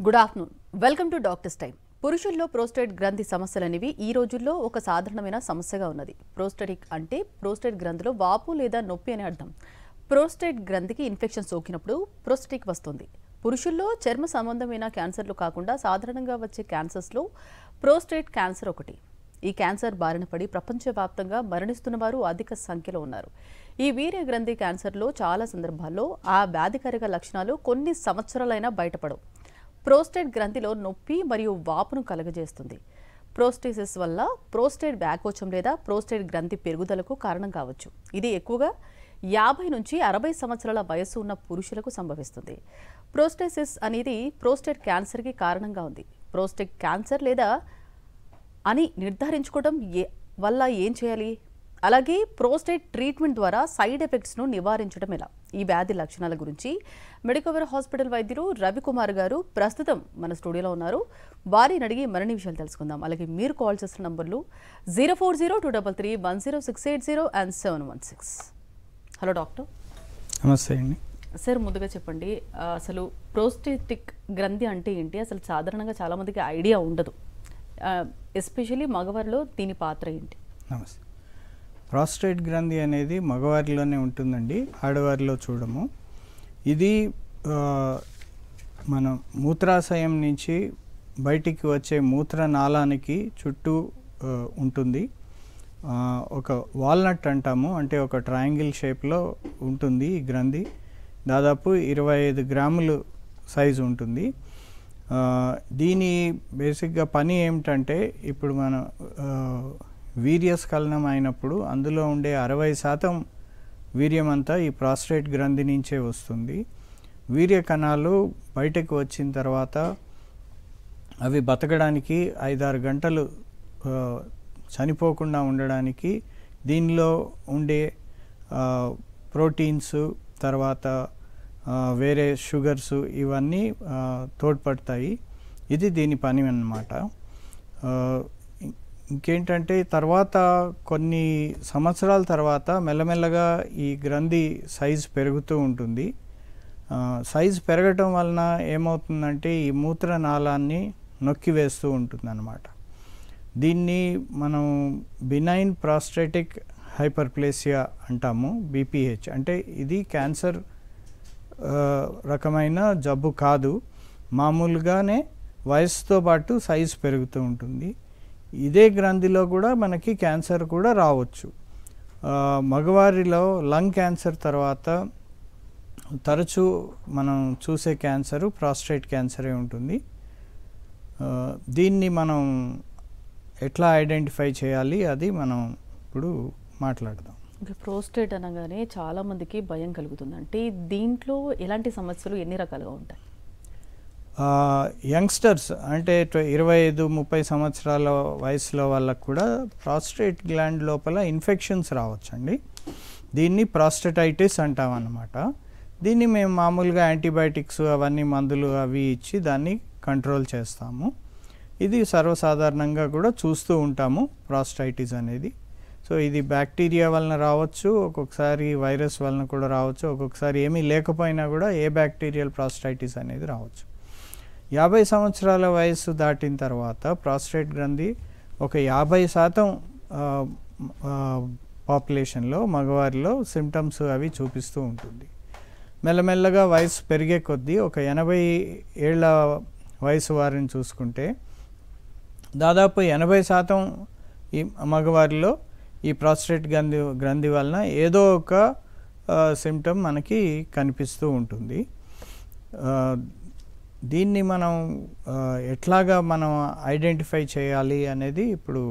Good afternoon. Welcome to doctors time. పురుషుల్లో prostate గ్రంథి సమస్యలు అనేవి ఈ రోజుల్లో ఒక సాధారణమైన సమస్యగా ఉన్నది. ప్రోస్టేటిక్ అంటే ప్రోస్టేట్ గ్రంథిలో వాపు లేదా నొప్పి అనే అర్థం. ప్రోస్టేట్ గ్రంథికి ఇన్ఫెక్షన్ సోకినప్పుడు ప్రోస్టేటిక్ వస్తుంది. పురుషుల్లో చర్మ సంబంధమైన క్యాన్సర్లు కాకుండా సాధారణంగా వచ్చే క్యాన్సర్స్లో ప్రోస్టేట్ క్యాన్సర్ ఒకటి. ఈ క్యాన్సర్ బారిన పడి ప్రపంచవ్యాప్తంగా మరణిస్తున్న వారు అధిక సంఖ్యలో ఉన్నారు. ఈ వీర్య గ్రంథి క్యాన్సర్లో చాలా సందర్భాల్లో ఆ వ్యాధికారక లక్షణాలు కొన్ని సంవత్సరాలైనా బయటపడవు. ప్రోస్టేట్ గ్రంథిలో నొప్పి మరియు వాపును కలుగజేస్తుంది. ప్రోస్టేసిస్ వల్ల ప్రోస్టేట్ వ్యాకోచం లేదా ప్రోస్టేట్ గ్రంథి పెరుగుదలకు కారణం కావచ్చు. ఇది ఎక్కువగా 50 నుంచి 60 సంవత్సరాల వయస్సు ఉన్న పురుషులకు సంభవిస్తుంది. ప్రోస్టేసిస్ అనేది ప్రోస్టేట్ క్యాన్సర్కి కారణంగా ఉంది. ప్రోస్టేట్ క్యాన్సర్ లేదా అని నిర్ధారించుకోవడం వల్ల ఏం చేయాలి? అలాగే ప్రోస్టేట్ ట్రీట్మెంట్ ద్వారా సైడ్ ఎఫెక్ట్స్ను నివారించడం ఎలా? ఈ వ్యాధి లక్షణాల గురించి మెడికవర్ హాస్పిటల్ వైద్యులు రవికుమార్ గారు ప్రస్తుతం మన స్టూడియోలో ఉన్నారు. వారిని అడిగి మరిన్ని విషయాలు తెలుసుకుందాం. అలాగే మీరు కాల్ చేసిన నంబర్లు 0402331068 అండ్ 716. Hello doctor. నమస్తే అండి. సార్, ముందుగా చెప్పండి, అసలు ప్రోస్టేటిక్ గ్రంథి అంటే ఏంటి? అసలు సాధారణంగా చాలామందికి ఐడియా ఉండదు, ఎస్పెషల్లీ మగవారిలో దీని పాత్ర ఏంటి? నమస్తే. ప్రాస్టేట్ గ్రంథి అనేది మగవారిలోనే ఉంటుందండి, ఆడవారిలో చూడము. ఇది మన మూత్రాశయం నుంచి బయటికి వచ్చే మూత్రనాళానికి చుట్టూ ఉంటుంది. ఒక వాల్నట్ అంటాము, అంటే ఒక ట్రయాంగిల్ షేప్లో ఉంటుంది ఈ గ్రంథి. దాదాపు 25 గ్రాములు సైజు ఉంటుంది. దీని బేసిక్గా పని ఏమిటంటే, ఇప్పుడు మన వీర్యస్ఖలనం అయినప్పుడు అందులో ఉండే 60% వీర్యం అంతా ఈ ప్రాస్టేట్ గ్రంథి నుంచే వస్తుంది. వీర్య కణాలు బయటకు వచ్చిన తర్వాత అవి బతకడానికి 5-6 గంటలు చనిపోకుండా ఉండడానికి దీనిలో ఉండే ప్రోటీన్స్, తర్వాత వేరే షుగర్స్ ఇవన్నీ తోడ్పడతాయి. ఇది దీని పని అన్నమాట. ఇంకేంటంటే తర్వాత కొన్ని సంవత్సరాల తర్వాత మెల్లమెల్లగా ఈ గ్రంథి సైజు పెరుగుతూ ఉంటుంది. సైజు పెరగటం వలన ఏమవుతుందంటే ఈ మూత్రనాళాన్ని నొక్కివేస్తూ ఉంటుందన్నమాట. దీన్ని మనం బినైన్ ప్రాస్టేటిక్ హైపర్ప్లేసియా అంటాము, BPH. అంటే ఇది క్యాన్సర్ రకమైన జబ్బు కాదు, మామూలుగానే వయసుతో పాటు సైజు పెరుగుతూ ఉంటుంది. ఇదే గ్రంథిలో కూడా మనకి క్యాన్సర్ కూడా రావచ్చు. మగవారిలో లంగ్ క్యాన్సర్ తర్వాత తరచూ మనం చూసే క్యాన్సరు ప్రాస్టేట్ క్యాన్సరే ఉంటుంది. దీన్ని మనం ఎట్లా ఐడెంటిఫై చేయాలి అది మనం ఇప్పుడు మాట్లాడదాం. ప్రోస్టేట్ అనగానే చాలామందికి భయం కలుగుతుంది. అంటే దీంట్లో ఎలాంటి సమస్యలు ఎన్ని రకాలుగా ఉంటాయి? యంగ్స్టర్స్ అంటే 25-30 సంవత్సరాల వయసులో వాళ్ళకు కూడా ప్రాస్టేట్ గ్లాండ్ లోపల ఇన్ఫెక్షన్స్ రావచ్చండి. దీన్ని ప్రాస్టేటైటిస్ అంటాం అన్నమాట. దీన్ని మేము మామూలుగా యాంటీబయాటిక్స్ అవన్నీ మందులు అవి ఇచ్చి దాన్ని కంట్రోల్ చేస్తాము. ఇది సర్వసాధారణంగా కూడా చూస్తూ ఉంటాము ప్రాస్టైటిస్ అనేది. సో ఇది బ్యాక్టీరియా వలన రావచ్చు, ఒక్కొక్కసారి వైరస్ వలన కూడా రావచ్చు, ఒక్కొక్కసారి ఏమీ లేకపోయినా కూడా ఏ బ్యాక్టీరియల్ ప్రాస్టైటిస్ అనేది రావచ్చు. 50 సంవత్సరాల వయసు దాటిన తర్వాత ప్రాస్టేట్ గ్రంథి ఒక 50% పాపులేషన్లో మగవారిలో సిమ్టమ్స్ అవి చూపిస్తూ ఉంటుంది. మెల్లమెల్లగా వయసు పెరిగే కొద్దీ ఒక 80 ఏళ్ల వయసు వారిని చూసుకుంటే దాదాపు 80% ఈ మగవారిలో ఈ ప్రాస్టేట్ గ్రంథి వలన ఏదో ఒక సిమ్టమ్ మనకి కనిపిస్తూ ఉంటుంది. దీన్ని మనం ఎట్లాగా మనం ఐడెంటిఫై చేయాలి అనేది ఇప్పుడు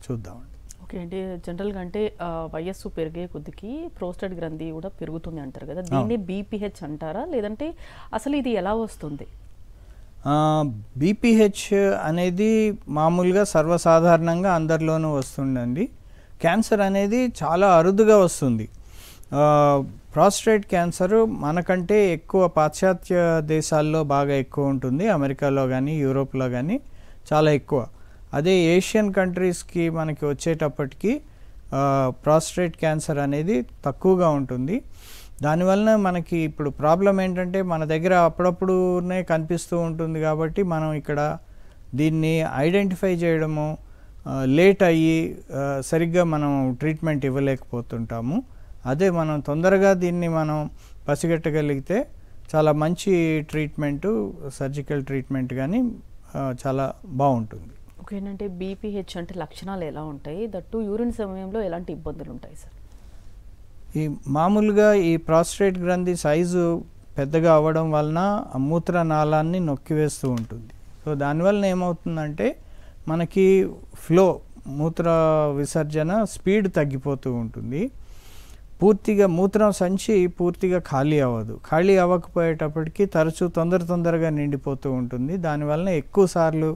చూద్దామండి. ఓకే అండి. జనరల్గా అంటే వయస్సు పెరిగే కొద్దికి ప్రోస్టేట్ గ్రంథి కూడా పెరుగుతుంది అంటారు కదా, దీన్ని BPH అంటారా, లేదంటే అసలు ఇది ఎలా వస్తుంది? BPH అనేది మామూలుగా సర్వసాధారణంగా అందరిలోనూ వస్తుందండి. క్యాన్సర్ అనేది చాలా అరుదుగా వస్తుంది. ప్రాస్టేట్ క్యాన్సర్ మనకంటే ఎక్కువ పాశ్చాత్య దేశాల్లో బాగా ఎక్కువ ఉంటుంది, అమెరికాలో కానీ యూరోప్లో కానీ చాలా ఎక్కువ. అదే ఏషియన్ కంట్రీస్కి మనకి వచ్చేటప్పటికి ప్రాస్టేట్ క్యాన్సర్ అనేది తక్కువగా ఉంటుంది. దానివలన మనకి ఇప్పుడు ప్రాబ్లం ఏంటంటే మన దగ్గర అప్పుడప్పుడునే కనిపిస్తూ ఉంటుంది కాబట్టి మనం ఇక్కడ దీన్ని ఐడెంటిఫై చేయడము లేట్ అయ్యి సరిగ్గా మనం ట్రీట్మెంట్ ఇవ్వలేకపోతుంటాము. అదే మనం తొందరగా దీన్ని మనం పసిగట్టగలిగితే చాలా మంచి ట్రీట్మెంటు, సర్జికల్ ట్రీట్మెంట్ కానీ చాలా బాగుంటుంది. ఓకే, ఏంటంటే బీపీహెచ్ అంటే లక్షణాలు ఎలా ఉంటాయి, దట్టు యూరిన్ సమయంలో ఎలాంటి ఇబ్బందులు ఉంటాయి సార్? ఈ మామూలుగా ఈ ప్రాస్టేట్ గ్రంథి సైజు పెద్దగా అవ్వడం వలన మూత్రనాళాన్ని నొక్కివేస్తూ ఉంటుంది. సో దానివల్ల ఏమవుతుందంటే మనకి ఫ్లో, మూత్ర విసర్జన స్పీడ్ తగ్గిపోతూ ఉంటుంది. పూర్తిగా మూత్రం సంచి పూర్తిగా ఖాళీ అవ్వదు. ఖాళీ అవ్వకపోయేటప్పటికి తరచూ తొందరగా నిండిపోతూ ఉంటుంది. దానివల్ల ఎక్కువ సార్లు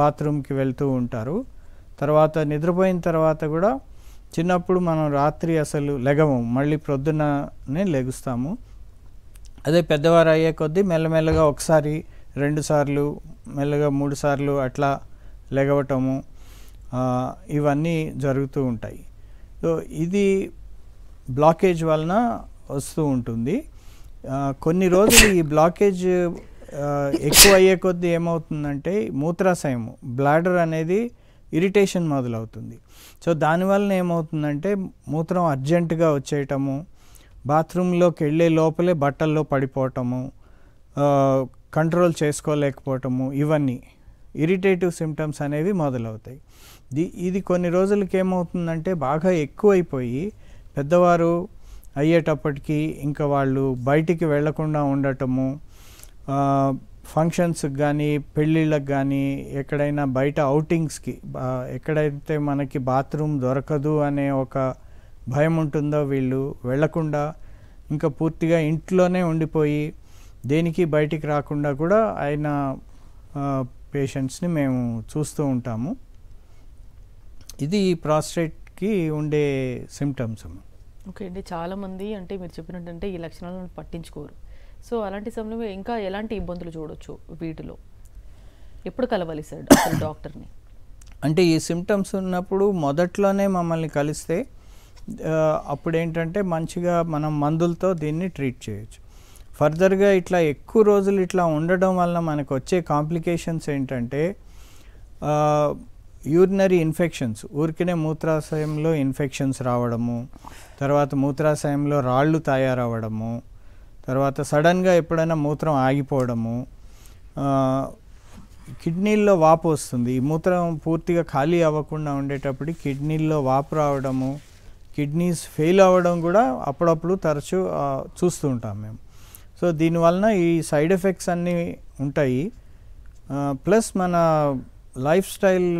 బాత్రూమ్కి వెళ్తూ ఉంటారు. తర్వాత నిద్రపోయిన తర్వాత కూడా చిన్నప్పుడు మనం రాత్రి అసలు లెగము, మళ్ళీ ప్రొద్దుననే లెగుస్తాము. అదే పెద్దవారు అయ్యే కొద్దీ మెల్లమెల్లగా ఒకసారి, 2 సార్లు, మెల్లగా 3 సార్లు అట్లా లెగవటము ఇవన్నీ జరుగుతూ ఉంటాయి. సో ఇది బ్లాకేజ్ వలన వస్తూ ఉంటుంది. కొన్ని రోజులు ఈ బ్లాకేజ్ ఎక్కువ అయ్యే కొద్దీ ఏమవుతుందంటే మూత్రాశయము, బ్లాడర్ అనేది ఇరిటేషన్ మొదలవుతుంది. సో దానివల్ల ఏమవుతుందంటే మూత్రం అర్జెంటుగా వచ్చేయటము, బాత్రూంలోకి వెళ్ళే లోపలే బట్టల్లో పడిపోవటము, కంట్రోల్ చేసుకోలేకపోవటము, ఇవన్నీ ఇరిటేటివ్ సిమ్టమ్స్ అనేవి మొదలవుతాయి. ఇది కొన్ని రోజులకి ఏమవుతుందంటే బాగా ఎక్కువైపోయి పెద్దవారు అయ్యేటప్పటికి ఇంకా వాళ్ళు బయటికి వెళ్లకుండా ఉండటము, ఫంక్షన్స్కి కానీ పెళ్ళిళ్ళకి కానీ ఎక్కడైనా బయట అవుటింగ్స్కి, ఎక్కడైతే మనకి బాత్రూమ్ దొరకదు అనే ఒక భయం ఉంటుందో వీళ్ళు వెళ్లకుండా ఇంకా పూర్తిగా ఇంట్లోనే ఉండిపోయి దేనికి బయటికి రాకుండా కూడా ఆయన పేషెంట్స్ని మేము చూస్తూ ఉంటాము. ఇది ప్రాస్టేట్కి ఉండే సిమ్టమ్స్. ఓకే అండి, చాలామంది అంటే మీరు చెప్పినట్టంటే ఈ లక్షణాలను పట్టించుకోరు. సో అలాంటి సమయంలో ఇంకా ఎలాంటి ఇబ్బందులు చూడొచ్చు వీటిలో? ఎప్పుడు కలవాలి సార్ అసలు డాక్టర్ని? అంటే ఈ సిమ్టమ్స్ ఉన్నప్పుడు మొదట్లోనే మమ్మల్ని కలిస్తే అప్పుడు ఏంటంటే మంచిగా మనం మందులతో దీన్ని ట్రీట్ చేయొచ్చు. ఫర్దర్గా ఇట్లా ఎక్కువ రోజులు ఇట్లా ఉండడం వలన మనకు వచ్చే కాంప్లికేషన్స్ ఏంటంటే యూరినరీ ఇన్ఫెక్షన్స్, ఊరికనే మూత్రాశయంలో ఇన్ఫెక్షన్స్ రావడము, తర్వాత మూత్రాశయంలో రాళ్ళు తయారవ్వడము, తర్వాత సడన్గా ఎప్పుడైనా మూత్రం ఆగిపోవడము, కిడ్నీల్లో వాపు వస్తుంది. ఈ మూత్రం పూర్తిగా ఖాళీ అవ్వకుండా ఉండేటప్పుడు కిడ్నీల్లో వాపు రావడము, కిడ్నీస్ ఫెయిల్ అవ్వడం కూడా అప్పుడప్పుడు తరచూ చూస్తూ ఉంటాం మేము. సో దీనివలన ఈ సైడ్ ఎఫెక్ట్స్ అన్నీ ఉంటాయి. ప్లస్ మన లైఫ్ స్టైల్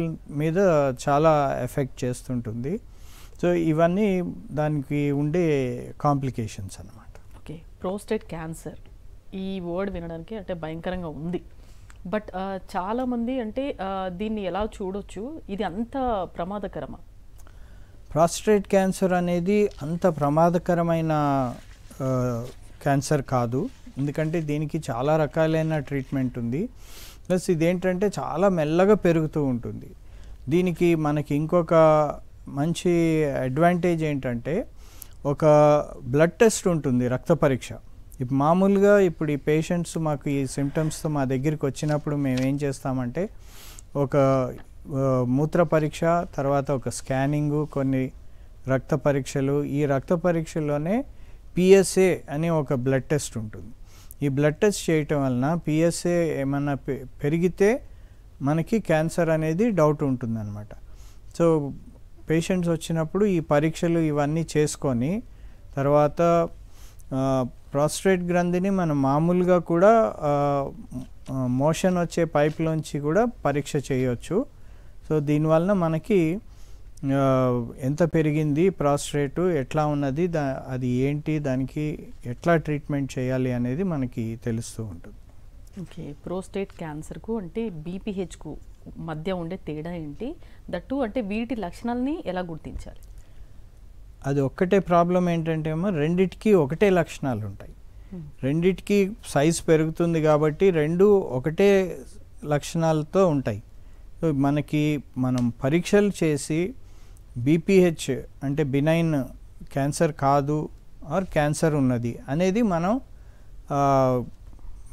మీద చాలా ఎఫెక్ట్ చేస్తుంటుంది. సో ఇవన్నీ దానికి ఉండే కాంప్లికేషన్స్ అన్నమాట. ఓకే, ప్రోస్టేట్ క్యాన్సర్ ఈ వర్డ్ వినడానికి అంటే భయంకరంగా ఉంది. బట్ చాలామంది అంటే దీన్ని ఎలా చూడొచ్చు? ఇది అంత ప్రమాదకరమా? ప్రాస్టేట్ క్యాన్సర్ అనేది అంత ప్రమాదకరమైన క్యాన్సర్ కాదు. ఎందుకంటే దీనికి చాలా రకాలైన ట్రీట్మెంట్ ఉంది. ప్లస్ ఇదేంటంటే చాలా మెల్లగా పెరుగుతూ ఉంటుంది. దీనికి మనకి ఇంకొక మంచి అడ్వాంటేజ్ ఏంటంటే ఒక బ్లడ్ టెస్ట్ ఉంటుంది, రక్త పరీక్ష. ఇప్పుడు మామూలుగా ఇప్పుడు ఈ పేషెంట్స్ మాకు ఈ సిమ్టమ్స్తో మా దగ్గరికి వచ్చినప్పుడు మేము ఏం చేస్తామంటే ఒక మూత్ర పరీక్ష, తర్వాత ఒక స్కానింగు, కొన్ని రక్త పరీక్షలు. ఈ రక్త పరీక్షలోనే పిఎస్ఏ అని ఒక బ్లడ్ టెస్ట్ ఉంటుంది. ఈ బ్లడ్ టెస్ట్ చేయటం వలన పిఎస్ఏ ఏమన్నా పెరిగితే మనకి క్యాన్సర్ అనేది డౌట్ ఉంటుందన్నమాట. సో పేషెంట్స్ వచ్చినప్పుడు ఈ పరీక్షలు ఇవన్నీ చేసుకొని తర్వాత ప్రాస్టేట్ గ్రంథిని మనం మామూలుగా కూడా మోషన్ వచ్చే పైప్లోంచి కూడా పరీక్ష చేయవచ్చు. సో దీనివలన మనకి ఎంత పెరిగింది ప్రాస్టేట్, ఎట్లా ఉన్నది, అది ఏంటి, దానికి ఎట్లా ట్రీట్మెంట్ చేయాలి అనేది మనకి తెలుస్తూ ఉంటుంది. ఓకే, ప్రోస్టేట్ క్యాన్సర్కు అంటే బీపీహెచ్కు మధ్య ఉండే తేడా ఏంటి? దట్టు అంటే వీటి లక్షణాలని ఎలా గుర్తించాలి? అది ఒక్కటే ప్రాబ్లం ఏంటంటే ఏమో రెండిటికి ఒకటే లక్షణాలు ఉంటాయి. రెండిటికి సైజ్ పెరుగుతుంది కాబట్టి రెండు ఒకటే లక్షణాలతో ఉంటాయి. సో మనం పరీక్షలు చేసి బీపీహెచ్ అంటే బినైన్ క్యాన్సర్ కాదు ఆర్ క్యాన్సర్ ఉన్నది అనేది మనం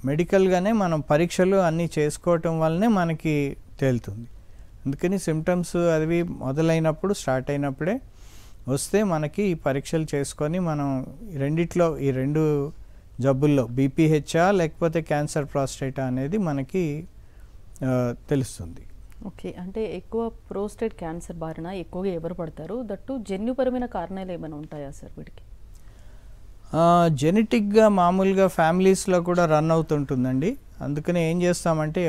మెడికల్గానే మనం పరీక్షలు అన్నీ చేసుకోవటం వల్లనే మనకి తేలుతుంది. అందుకని సిమ్టమ్స్ అవి మొదలైనప్పుడు స్టార్ట్ అయినప్పుడే వస్తే మనకి ఈ పరీక్షలు చేసుకొని మనం రెండిట్లో ఈ 2 జబ్బుల్లో బీపీహెచ్ఆ లేకపోతే క్యాన్సర్ ప్రాస్టేటా అనేది మనకి తెలుస్తుంది. ఓకే, అంటే ఎక్కువ ప్రోస్టేట్ క్యాన్సర్ బారిన ఎక్కువగా ఎవరు పడతారు? దట్టు జన్యుపరమైన కారణాలు ఏమైనా ఉంటాయా సార్ వీటికి? జెనెటిక్గా మామూలుగా ఫ్యామిలీస్లో కూడా రన్ అవుతుంటుందండి. అందుకని ఏం చేస్తామంటే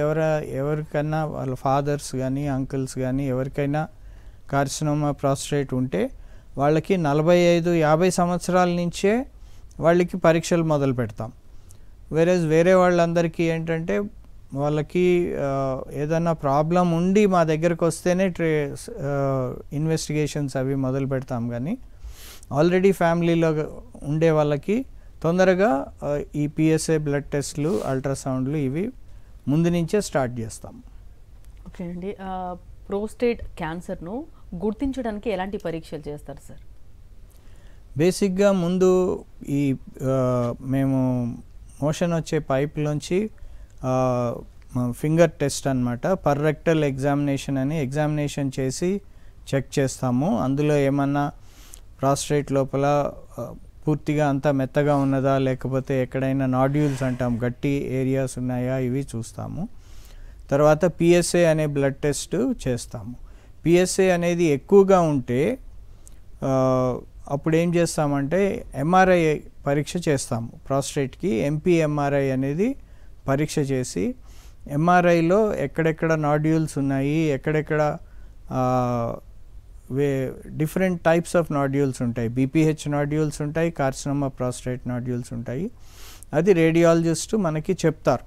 ఎవరికైనా వాళ్ళ ఫాదర్స్ కానీ అంకుల్స్ కానీ ఎవరికైనా కార్సినోమా ప్రాస్టేట్ ఉంటే వాళ్ళకి 45-50 సంవత్సరాల నుంచే వాళ్ళకి పరీక్షలు మొదలు పెడతాం. వేరే వాళ్ళందరికీ ఏంటంటే వాళ్ళకి ఏదన్నా ప్రాబ్లం ఉండి మా దగ్గరకు వస్తేనే ఇన్వెస్టిగేషన్స్ అవి మొదలు పెడతాం. కానీ ఆల్రెడీ ఫ్యామిలీలో ఉండే వాళ్ళకి తొందరగా ఈ పిఎస్ఏ బ్లడ్ టెస్ట్లు, అల్ట్రాసౌండ్లు ఇవి ముందు నుంచే స్టార్ట్ చేస్తాం. ఓకే అండి, ప్రోస్టేట్ క్యాన్సర్ను గుర్తించడానికి ఎలాంటి పరీక్షలు చేస్తారు సార్? బేసిక్గా ముందు ఈ మేము మోషన్ వచ్చే పైప్లోంచి ఫింగర్ టెస్ట్ అనమాట, పర్రెక్టల్ ఎగ్జామినేషన్ అని ఎగ్జామినేషన్ చేసి చెక్ చేస్తాము. అందులో ఏమన్నా ప్రాస్టేట్ లోపల పూర్తిగా అంతా మెత్తగా ఉన్నదా లేకపోతే ఎక్కడైనా నాడ్యూల్స్ అంటాం గట్టి ఏరియాస్ ఉన్నాయా ఇవి చూస్తాము. తర్వాత పిఎస్ఏ అనే బ్లడ్ టెస్ట్ చేస్తాము. పిఎస్ఏ అనేది ఎక్కువగా ఉంటే అప్పుడు ఏం చేస్తామంటే ఎంఆర్ఐ పరీక్ష చేస్తాము. ప్రాస్టేట్కి ఎంపీఎంఆర్ఐ అనేది పరీక్ష చేసి ఎంఆర్ఐలో ఎక్కడెక్కడ నాడ్యూల్స్ ఉన్నాయి, ఎక్కడెక్కడ డిఫరెంట్ టైప్స్ ఆఫ్ నాడ్యూల్స్ ఉంటాయి. బీపీహెచ్ నాడ్యూల్స్ ఉంటాయి, కార్సినోమా ప్రాస్టేట్ నాడ్యూల్స్ ఉంటాయి. అది రేడియాలజిస్టు మనకి చెప్తారు.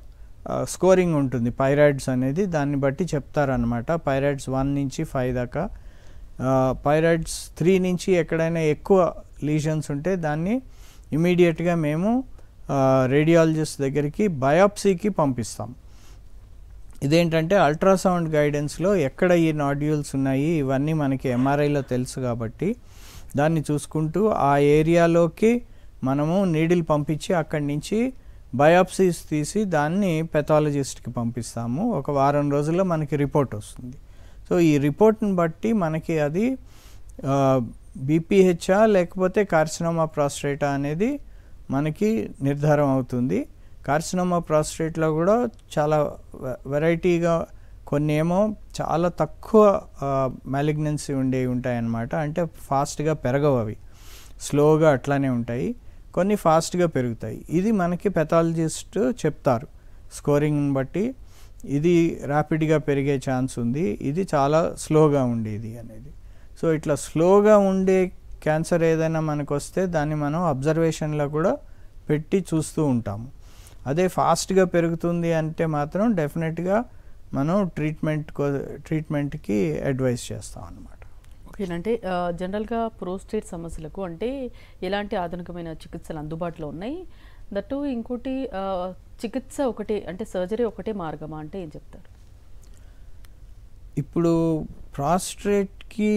స్కోరింగ్ ఉంటుంది పైరాయిడ్స్ అనేది, దాన్ని బట్టి చెప్తారనమాట. పైరాయిడ్స్ 1 నుంచి 5 దాకా, పైరాయిడ్స్ 3 నుంచి ఎక్కడైనా ఎక్కువ లీజన్స్ ఉంటే దాన్ని ఇమీడియట్గా మేము రేడియాలజిస్ట్ దగ్గరికి బయాప్సీకి పంపిస్తాం. ఇదేంటంటే అల్ట్రాసౌండ్ గైడెన్స్లో ఎక్కడ ఈ నాడ్యూల్స్ ఉన్నాయి ఇవన్నీ మనకి ఎంఆర్ఐలో తెలుసు కాబట్టి దాన్ని చూసుకుంటూ ఆ ఏరియాలోకి మనము నీడిల్ పంపించి అక్కడి నుంచి బయాప్సీస్ తీసి దాన్ని పెథాలజిస్ట్కి పంపిస్తాము. ఒక వారం రోజుల్లో మనకి రిపోర్ట్ వస్తుంది. సో ఈ రిపోర్ట్ని బట్టి మనకి అది బీపీహెచ్ఆ లేకపోతే కార్సినోమా ప్రాస్టేటా అనేది మనకి నిర్ధారం అవుతుంది. కార్సినోమా ప్రాస్టేట్లో కూడా చాలా వెరైటీగా కొన్ని ఏమో చాలా తక్కువ మ్యాలిగ్నెన్సీ ఉంటాయన్నమాట. అంటే ఫాస్ట్గా పెరగవు, అవి స్లోగా అట్లానే ఉంటాయి. కొన్ని ఫాస్ట్గా పెరుగుతాయి. ఇది మనకి పెథాలజిస్ట్ చెప్తారు స్కోరింగ్ని బట్టి ఇది ర్యాపిడ్గా పెరిగే ఛాన్స్ ఉంది, ఇది చాలా స్లోగా ఉండేది అనేది. సో ఇట్లా స్లోగా ఉండే క్యాన్సర్ ఏదైనా మనకు వస్తే దాన్ని మనం అబ్జర్వేషన్లో కూడా పెట్టి చూస్తూ ఉంటాము. అదే ఫాస్ట్గా పెరుగుతుంది అంటే మాత్రం డెఫినెట్గా మనం ట్రీట్మెంట్కి అడ్వైస్ చేస్తాం అన్నమాట. ఓకేనంటే జనరల్గా ప్రోస్టేట్ సమస్యలకు అంటే ఎలాంటి ఆధునికమైన చికిత్సలు అందుబాటులో ఉన్నాయి? దట్టు ఇంకోటి చికిత్స ఒకటే అంటే సర్జరీ ఒకటే మార్గమా అంటే ఏం చెప్తారు? ఇప్పుడు ప్రాస్టేట్కి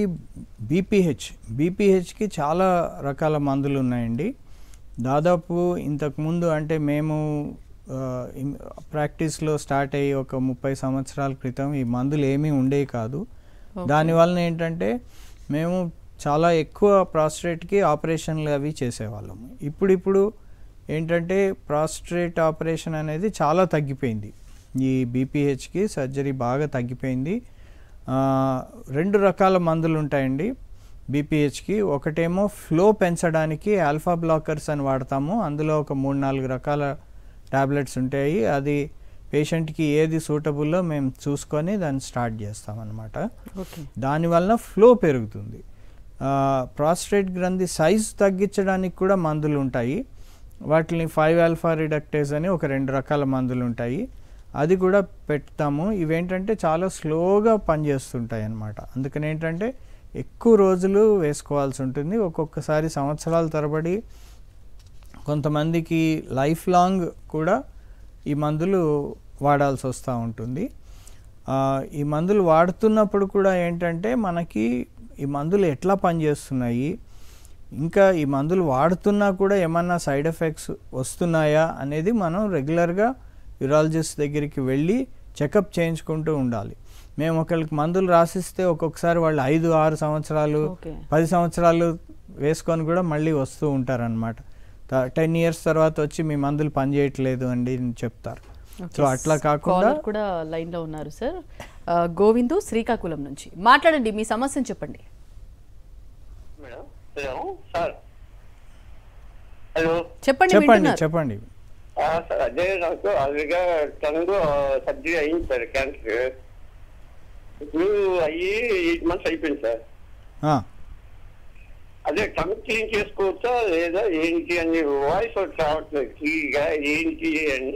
బీపీహెచ్కి చాలా రకాల మందులు ఉన్నాయండి. దాదాపు ఇంతకుముందు అంటే మేము ప్రాక్టీస్లో స్టార్ట్ అయ్యి ఒక 30 సంవత్సరాల క్రితం ఈ మందులు ఏమీ ఉండేవి కాదు. దానివల్ల ఏంటంటే మేము చాలా ఎక్కువ ప్రాస్టేట్కి ఆపరేషన్లు అవి చేసేవాళ్ళము. ఇప్పుడు ఏంటంటే ప్రాస్టేట్ ఆపరేషన్ అనేది చాలా తగ్గిపోయింది. ఈ బీపీహెచ్కి సర్జరీ బాగా తగ్గిపోయింది. 2 రకాల మందులు ఉంటాయండి బీపీహెచ్కి. ఒకటేమో ఫ్లో పెంచడానికి ఆల్ఫా బ్లాకర్స్ అని వాడతాము. అందులో ఒక 3-4 రకాల టాబ్లెట్స్ ఉంటాయి. అది పేషెంట్కి ఏది సూటబుల్లో మేము చూసుకొని దాన్ని స్టార్ట్ చేస్తామన్నమాట. దానివల్ల ఫ్లో పెరుగుతుంది. ప్రాస్టేట్ గ్రంథి సైజ్ తగ్గించడానికి కూడా మందులు ఉంటాయి. వాటిని 5-ఆల్ఫా రిడక్టేజ్ అని ఒక 2 రకాల మందులు ఉంటాయి. అది కూడా పెడతాము. ఇవేంటంటే చాలా స్లోగా పనిచేస్తుంటాయి అన్నమాట. అందుకని ఏంటంటే ఎక్కువ రోజులు వేసుకోవాల్సి ఉంటుంది. ఒక్కొక్కసారి సంవత్సరాల తరబడి, కొంతమందికి లైఫ్ లాంగ్ కూడా ఈ మందులు వాడాల్సి వస్తూ ఉంటుంది. ఈ మందులు వాడుతున్నప్పుడు కూడా ఏంటంటే మనకి ఈ మందులు ఎట్లా పనిచేస్తున్నాయి, ఇంకా ఈ మందులు వాడుతున్నా కూడా ఏమన్నా సైడ్ ఎఫెక్ట్స్ వస్తున్నాయా అనేది మనం రెగ్యులర్గా యూరాలజిస్ట్ దగ్గరికి వెళ్ళి చెకప్ చేయించుకుంటూ ఉండాలి. మేము ఒకరికి మందులు రాసిస్తే ఒక్కొక్కసారి వాళ్ళు 5-6 సంవత్సరాలు 10 సంవత్సరాలు వేసుకొని కూడా మళ్ళీ వస్తూ ఉంటారనమాట. 10 years తర్వాత వచ్చి మీ మందులు పనిచేయట్లేదు అండి అని చెప్తారు. సో అట్లా కాకుండా కూడా లైన్లో ఉన్నారు సార్. గోవిందు శ్రీకాకుళం నుంచి మాట్లాడండి, మీ సమస్యను చెప్పండి. చెప్పండి చెప్పండి. సార్ అదే నాకు ఆల్రెడీగా టంగ్ సర్జరీ అయింది సార్, క్యాన్సర్. ఇప్పుడు అయ్యి 8 months అయిపోయింది సార్. అదే టంగ్ క్లీన్ చేసుకోవచ్చా లేదా ఏంటి అని వాయిస్ ఒకటి రావట్లేదు క్లియర్గా, ఏంటి అని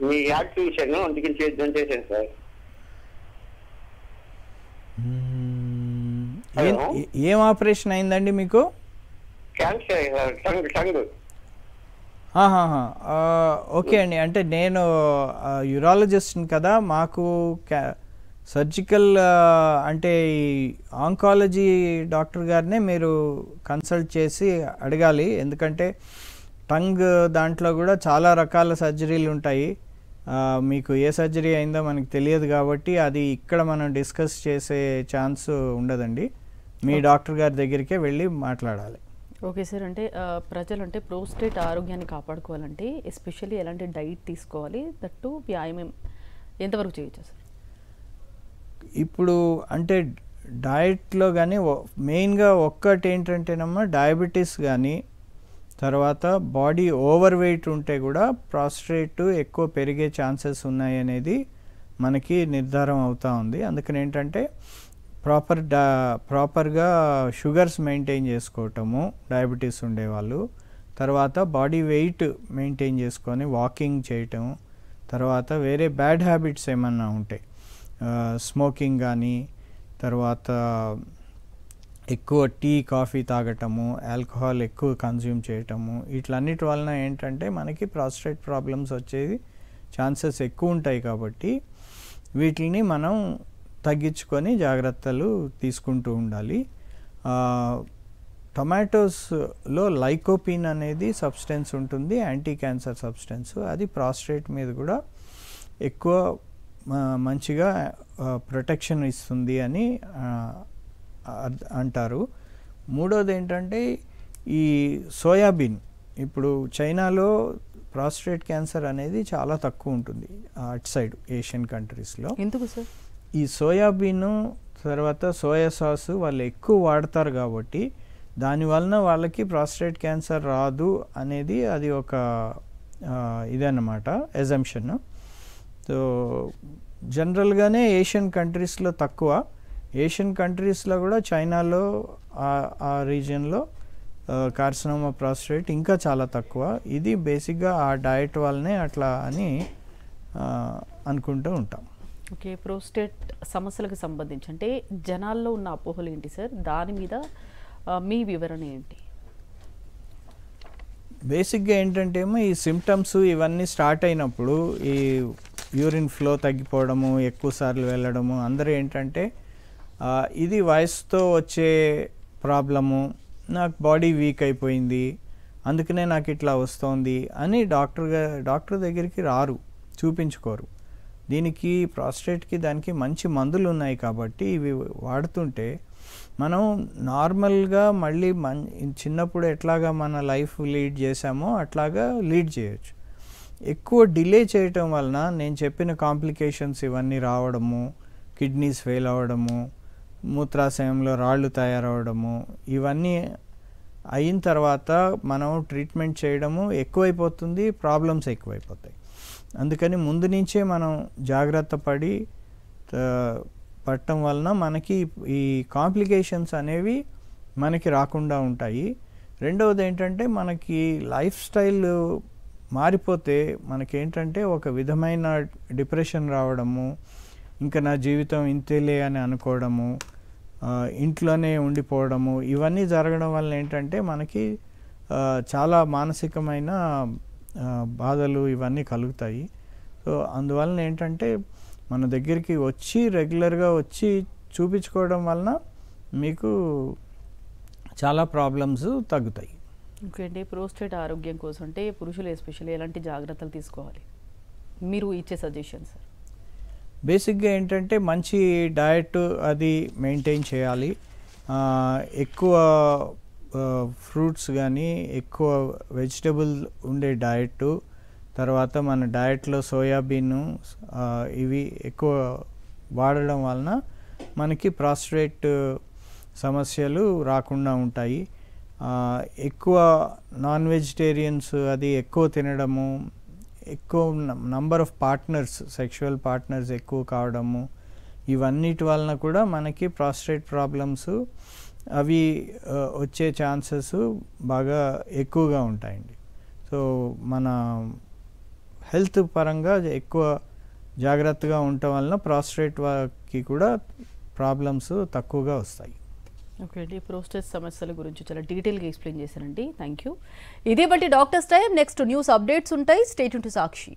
మీ యాడ్ చూశాను, అందుకని చేద్దాం చేశాను సార్. ఏం ఆపరేషన్ అయిందండి మీకు? Cancer tongue. ఓకే అండి, అంటే నేను యూరాలజిస్ట్ని కదా, మాకు సర్జికల్ అంటే ఆంకాలజీ డాక్టర్ గారినే మీరు కన్సల్ట్ చేసి అడగాలి. ఎందుకంటే టంగ్ దాంట్లో కూడా చాలా రకాల సర్జరీలు ఉంటాయి. మీకు ఏ సర్జరీ అయిందో మనకు తెలియదు కాబట్టి అది ఇక్కడ మనం డిస్కస్ చేసే ఛాన్స్ ఉండదండి. మీ డాక్టర్ గారి దగ్గరికే వెళ్ళి మాట్లాడాలి. ఓకే సార్, అంటే ప్రజలు అంటే ప్రోస్టేట్ ఆరోగ్యాన్ని కాపాడుకోవాలంటే ఎస్పెషల్లీ ఎలాంటి డైట్ తీసుకోవాలి, దట్టు వ్యాయామం ఎంతవరకు చేయొచ్చు సార్? ఇప్పుడు అంటే డయట్లో కానీ మెయిన్గా ఒక్కటి ఏంటంటేనమ్మా, డయాబెటీస్ కానీ తర్వాత బాడీ ఓవర్ వెయిట్ ఉంటే కూడా ప్రాస్టేట్ ఎక్కువ పెరిగే ఛాన్సెస్ ఉన్నాయి అనేది మనకి నిర్ధారం అవుతూ ఉంది. అందుకని ఏంటంటే ప్రాపర్గా షుగర్స్ మెయింటైన్ చేసుకోవటము డయాబెటీస్ ఉండేవాళ్ళు, తర్వాత బాడీ వెయిట్ మెయింటైన్ చేసుకొని వాకింగ్ చేయటం, తర్వాత వేరే బ్యాడ్ హ్యాబిట్స్ ఏమన్నా ఉంటాయి, స్మోకింగ్ కానీ, తర్వాత ఎక్కువ టీ కాఫీ తాగటము, ఆల్కహాల్ ఎక్కువ కన్జ్యూమ్ చేయటము, వీటన్నిటి వలన ఏంటంటే మనకి ప్రాస్టేట్ ప్రాబ్లమ్స్ వచ్చేది ఛాన్సెస్ ఎక్కువ ఉంటాయి. కాబట్టి వీటిని మనం తగ్గించుకొని జాగ్రత్తలు తీసుకుంటూ ఉండాలి. టొమాటోస్లో లైకోపిన్ అనేది సబ్స్టెన్స్ ఉంటుంది, యాంటీ క్యాన్సర్ సబ్స్టెన్స్. అది ప్రాస్టేట్ మీద కూడా ఎక్కువ మంచిగా ప్రొటెక్షన్ ఇస్తుంది అని అంటారు. మూడోది ఏంటంటే ఈ సోయాబీన్. ఇప్పుడు చైనాలో ప్రాస్టేట్ క్యాన్సర్ అనేది చాలా తక్కువ ఉంటుంది అటు సైడ్ ఏషియన్ కంట్రీస్లో. ఎందుకు సార్? ఈ సోయాబీన్ తర్వాత సోయా సాస్ వాళ్ళు ఎక్కువ వాడతారు కాబట్టి దానివలన వాళ్ళకి ప్రాస్టేట్ క్యాన్సర్ రాదు అనేది అది ఒక ఇదన్నమాట ఎజంప్షన్. సో జనరల్గానే ఏషియన్ కంట్రీస్లో తక్కువ, ఏషియన్ కంట్రీస్లో కూడా చైనాలో ఆ రీజియన్లో కార్సినోమా ప్రాస్టేట్ ఇంకా చాలా తక్కువ. ఇది బేసిక్గా ఆ డయట్ వల్లనే అట్లా అని అనుకుంటూ ఉంటాం. ఓకే, ప్రోస్టేట్ సమస్యలకు సంబంధించి అంటే జనాల్లో ఉన్న అపోహలు ఏంటి సార్? దాని మీద మీ వివరణ ఏంటి? బేసిక్గా ఏంటంటే ఈ సిమ్టమ్స్ ఇవన్నీ స్టార్ట్ అయినప్పుడు ఈ యూరిన్ ఫ్లో తగ్గిపోవడము, ఎక్కువసార్లు వెళ్ళడము, అందరూ ఏంటంటే ఇది వయసుతో వచ్చే ప్రాబ్లము, నాకు బాడీ వీక్ అయిపోయింది అందుకనే నాకు ఇట్లా వస్తోంది అని డాక్టర్ దగ్గరికి రారు, చూపించుకోరు. దీనికి ప్రాస్టేట్కి దానికి మంచి మందులు ఉన్నాయి కాబట్టి ఇవి వాడుతుంటే మనం నార్మల్గా మళ్ళీ చిన్నప్పుడు ఎట్లాగా మన లైఫ్ లీడ్ చేసామో అట్లాగా లీడ్ చేయొచ్చు. ఎక్కువ డిలే చేయటం వలన నేను చెప్పిన కాంప్లికేషన్స్ ఇవన్నీ రావడము, కిడ్నీస్ ఫెయిల్ అవ్వడము, మూత్రాశయంలో రాళ్ళు తయారవడము, ఇవన్నీ అయిన తర్వాత మనం ట్రీట్మెంట్ చేయడము ఎక్కువైపోతుంది, ప్రాబ్లమ్స్ ఎక్కువైపోతాయి. అందుకని ముందు నుంచే మనం జాగ్రత్త పడటం వలన మనకి ఈ కాంప్లికేషన్స్ అనేవి మనకి రాకుండా ఉంటాయి. రెండవది ఏంటంటే మనకి లైఫ్ స్టైల్ మారిపోతే మనకేంటంటే ఒక విధమైన డిప్రెషన్ రావడము, ఇంకా నా జీవితం ఇంతేలే అని అనుకోవడము, ఇంట్లోనే ఉండిపోవడము, ఇవన్నీ జరగడం వల్ల ఏంటంటే మనకి చాలా మానసికమైన బాధలు ఇవన్నీ కలుగుతాయి. సో అందువలన ఏంటంటే మన దగ్గరికి వచ్చి రెగ్యులర్గా వచ్చి చూపించుకోవడం వలన మీకు చాలా ప్రాబ్లమ్స్ తగ్గుతాయి. ఓకే అండి, ప్రోస్టేట్ ఆరోగ్యం కోసం అంటే పురుషులు ఎస్పెషల్లీ ఎలాంటి జాగ్రత్తలు తీసుకోవాలి, మీరు ఇచ్చే సజెషన్ సార్? బేసిక్గా ఏంటంటే మంచి డయట్ అది మెయింటైన్ చేయాలి. ఎక్కువ ఫ్రూట్స్ కానీ ఎక్కువ వెజిటబుల్ ఉండే డయట్, తర్వాత మన డయట్లో సోయాబీన్ ఇవి ఎక్కువ వాడడం వలన మనకి ప్రాస్టేట్ సమస్యలు రాకుండా ఉంటాయి. ఎక్కువ నాన్ వెజిటేరియన్స్ అది ఎక్కువ తినడము, ఎక్కువ number of partners, sexual partners ఎక్కువ కావడము, ఇవన్నిటి వలన కూడా మనకి ప్రాస్టేట్ ప్రాబ్లమ్స్ అవి వచ్చే ఛాన్సెస్ బాగా ఎక్కువగా ఉంటాయండి. సో మన హెల్త్ పరంగా ఎక్కువ జాగ్రత్తగా ఉండటం వలన ప్రాస్టేట్కి కూడా ప్రాబ్లమ్స్ తక్కువగా వస్తాయి. ఓకే అండి, ప్రోస్టేట్ సమస్యల గురించి చాలా డీటెయిల్గా ఎక్స్ప్లెయిన్ చేశారండి. Thank you. ఇదే బట్టి doctors time. Next news updates ఉంటాయి. Stay tune to Sakshi.